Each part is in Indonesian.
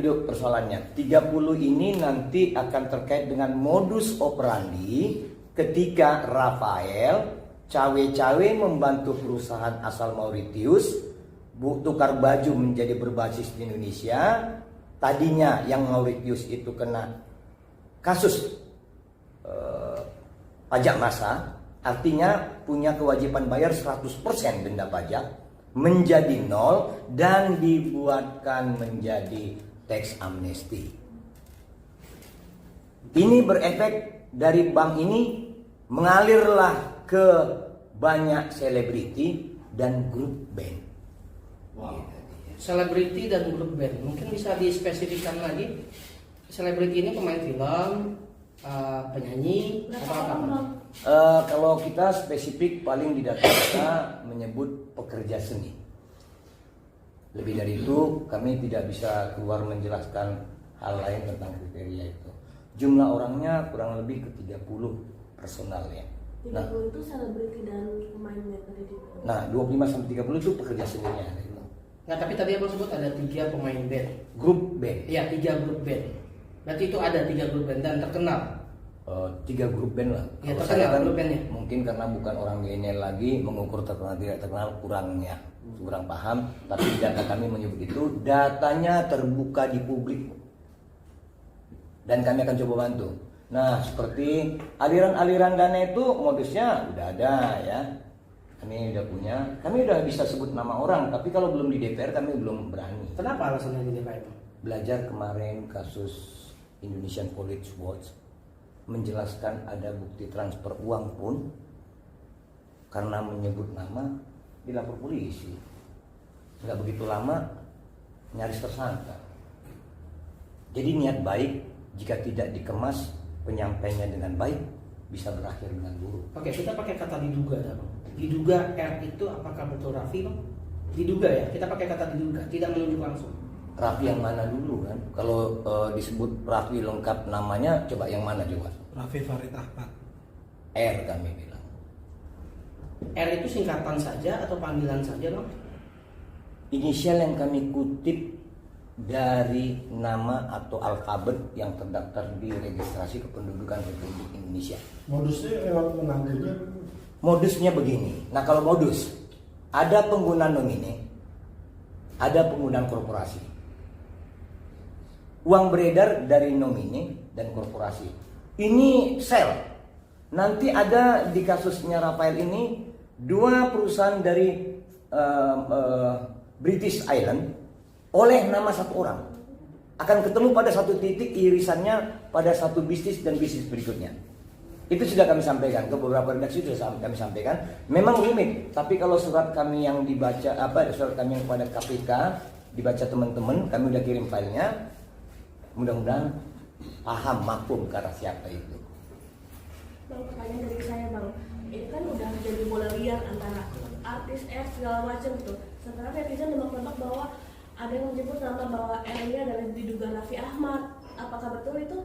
itu persoalannya. 30 ini nanti akan terkait dengan modus operandi ketika Rafael cawe-cawe membantu perusahaan asal Mauritius tukar baju menjadi berbasis di Indonesia. Tadinya yang Mauritius itu kena kasus pajak massa, artinya punya kewajiban bayar 100% denda pajak, menjadi nol dan dibuatkan menjadi tax amnesty. Ini berefek dari bank ini mengalirlah ke banyak selebriti dan grup band. Wow. Selebriti dan grup band, mungkin bisa dispesifikkan lagi. Selebriti ini pemain film, penyanyi, atau apa? Kalau kita spesifik paling di data kita menyebut pekerja seni. Lebih dari itu kami tidak bisa keluar menjelaskan hal lain tentang kriteria itu. Jumlah orangnya kurang lebih ke 30 personalnya. 30 itu selebriti dan pemainnya tadi itu. Nah, 25 sampai 30 itu pekerja seninya. Nah, tapi tadi abang sebut ada 3 pemain band. Grup band. Iya, 3 grup band. Berarti itu ada 3 grup band dan terkenal. 3 grup band lah. Ya, Kalau terkenal saya kan grup bandnya. mungkin karena bukan orang GNL lagi, mengukur terkenal tidak terkenal kurangnya, kurang paham. Tapi data kami menyebut itu, datanya terbuka di publik dan kami akan coba bantu. Nah, seperti aliran-aliran dana itu modusnya udah ada ya. Kami udah punya, kami udah bisa sebut nama orang, tapi kalau belum di DPR kami belum berani. Kenapa alasannya di DPR? Belajar kemarin kasus Indonesian Police Watch menjelaskan ada bukti transfer uang pun karena menyebut nama dilapor polisi. Nggak begitu lama nyaris tersangka. Jadi niat baik jika tidak dikemas penyampainya dengan baik bisa berakhir dengan buruk. Oke, kita pakai kata diduga, Bang. Diduga R itu apakah betul Raffi, Bang? Diduga ya, kita pakai kata diduga, tidak menunjuk langsung. Raffi yang mana dulu kan? Kalau disebut Raffi lengkap namanya, coba yang mana coba? Raffi Farid Ahmad. R kami bilang. R itu singkatan saja atau panggilan saja, Bang? Inisial yang kami kutip dari nama atau alfabet yang terdaftar di registrasi kependudukan Republik Indonesia. Modusnya lewat menantunya. Modusnya begini. Nah, kalau modus ada penggunaan nomine, ada penggunaan korporasi. Uang beredar dari nomine dan korporasi. Ini sel. Nanti ada di kasusnya Rafael ini 2 perusahaan dari British Island oleh nama 1 orang akan ketemu pada satu titik irisannya pada satu bisnis dan bisnis berikutnya. Itu sudah kami sampaikan ke beberapa redaksi, sudah kami sampaikan. Memang rumit, tapi kalau surat kami yang dibaca surat kami yang kepada KPK dibaca teman-teman, kami udah kirim filenya. Mudah-mudahan paham maklum ke arah siapa itu. Bang, pertanyaan dari saya, Bang. Ini kan udah jadi bola liar antara artis segala macam tuh. Sekarang netizen nebak-nebak bahwa ada yang menyebut nama bahwa ini adalah diduga Raffi Ahmad. Apakah betul itu?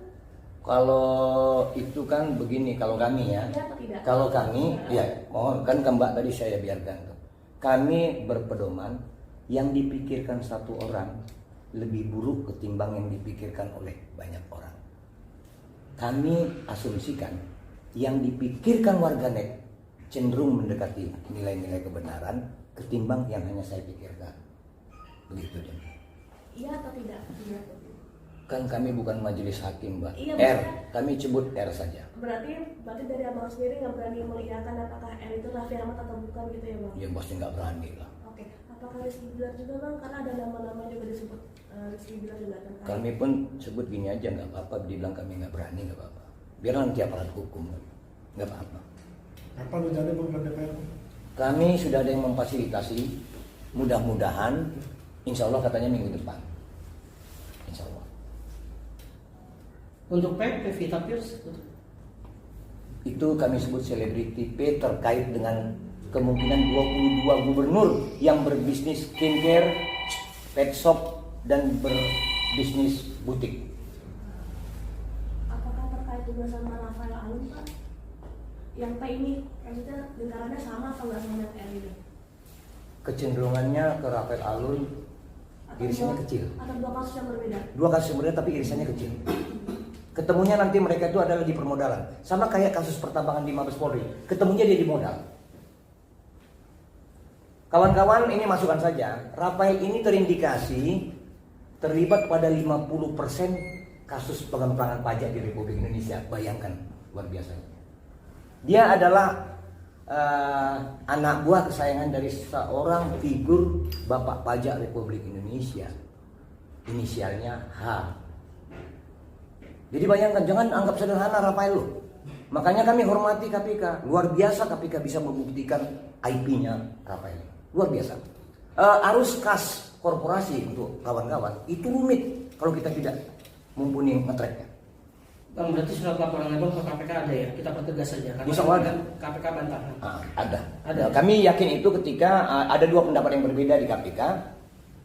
Kalau itu kan begini, kalau kami ya, Ya atau tidak? kalau kami, ya mohon kan Mbak tadi saya biarkan tuh. Kami berpedoman yang dipikirkan satu orang lebih buruk ketimbang yang dipikirkan oleh banyak orang. Kami asumsikan yang dipikirkan warganet cenderung mendekati nilai-nilai kebenaran ketimbang yang hanya saya pikirkan. Begitu deh. Iya atau tidak? Iya. Kan kami bukan majelis hakim, Mbak. Iya, R, Mbak. kami sebut R saja. Berarti dari abang sendiri nggak berani mengiyakan apakah R itu Raffi Ahmad atau bukan gitu ya, Bang? Ya pasti nggak berani lah. Oke. Apakah Rizky Bilar juga, Bang? Karena ada nama-nama juga disebut Rizky Bilar juga terkait. Kami pun sebut gini aja, nggak apa-apa. Dibilang kami nggak berani, nggak apa-apa. Biar nanti aparat hukum, nggak apa-apa. Kapan rencana bukan DPR? Kami sudah ada yang memfasilitasi. Mudah-mudahan, insya Allah katanya minggu depan. Insya Allah. Untuk P, Pevita Pierce, Itu kami sebut selebriti P terkait dengan kemungkinan 22 gubernur yang berbisnis skincare, pet shop, dan berbisnis butik. Apakah terkait juga sama Rafael Alun, Pak? Yang P ini, maksudnya lingkarannya sama atau nggak sama yang R ini? Kecenderungannya ke Rafael Alun Irisannya kecil. Atau dua kasus yang berbeda? Dua kasus yang berbeda tapi irisannya kecil. Ketemunya nanti mereka itu adalah di permodalan. Sama kayak kasus pertambangan di Mabes Polri. Ketemunya dia di modal. Kawan-kawan, ini masukan saja. Rafael ini terindikasi terlibat pada 50% kasus pengembangan pajak di Republik Indonesia. Bayangkan, luar biasa. Dia adalah anak buah kesayangan dari seorang figur Bapak Pajak Republik Indonesia. Inisialnya H. Jadi bayangkan, jangan anggap sederhana Rafael loh. Makanya kami hormati KPK. Luar biasa KPK bisa membuktikan IP-nya Rafael. Luar biasa. Arus kas korporasi untuk kawan-kawan itu rumit kalau kita tidak mumpuni nge-tracknya. Bang, berarti surat laporan label ke KPK ada ya? Kita pertegas saja. Karena Insya Allah ada. KPK bantah. Ada. Ada. Kami yakin itu ketika ada dua pendapat yang berbeda di KPK.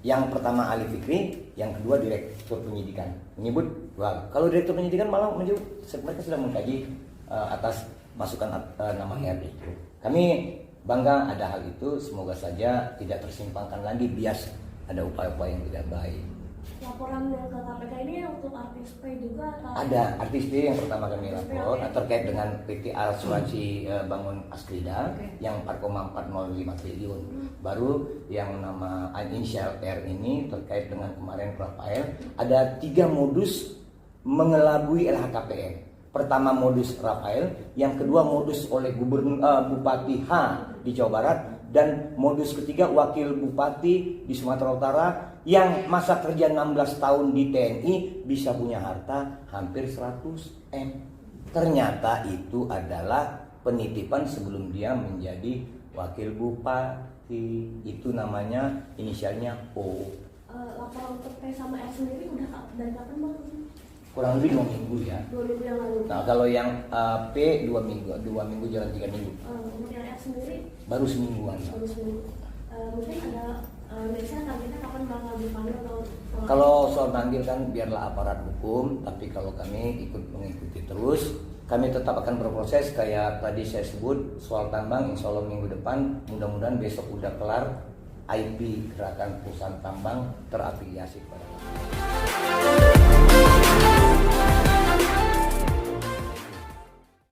Yang pertama Ali Fikri, yang kedua Direktur Penyidikan menyebut, wah, kalau Direktur Penyidikan malah menyebut mereka sudah mengkaji atas masukan nama RD itu. Kami bangga ada hal itu, semoga saja tidak tersimpangkan lagi bias ada upaya-upaya yang tidak baik. Laporan yang ke KPK ini untuk artis P juga atau? Ada artis D yang pertama kami lapor Oke. terkait dengan PT Asuransi Bangun Askrida Oke. yang 4,405 triliun. Baru yang nama inisial R ini terkait dengan kemarin Rafael. Ada 3 modus mengelabui LHKPN. Pertama modus Rafael, yang kedua modus oleh Bupati H di Jawa Barat, dan modus ketiga wakil bupati di Sumatera Utara yang masa kerja 16 tahun di TNI bisa punya harta hampir 100 M. Ternyata itu adalah penitipan sebelum dia menjadi wakil bupati. Itu namanya inisialnya O. Laporan untuk P sama R sendiri udah dari kapan bang? Kurang lebih 2 minggu ya. 2 minggu yang lalu. Nah kalau yang P 2 minggu jalan 3 minggu. Untuk yang R sendiri Baru semingguan. baru seminggu. Mungkin ada biasanya targetnya kapan bang ngambil panggil atau? Kalau soal manggil kan biarlah aparat hukum, tapi kalau kami ikut mengikuti terus, kami tetap akan berproses kayak tadi saya sebut soal tambang, insya Allah minggu depan, mudah-mudahan besok udah kelar IP gerakan perusahaan tambang terafiliasi kepada kami.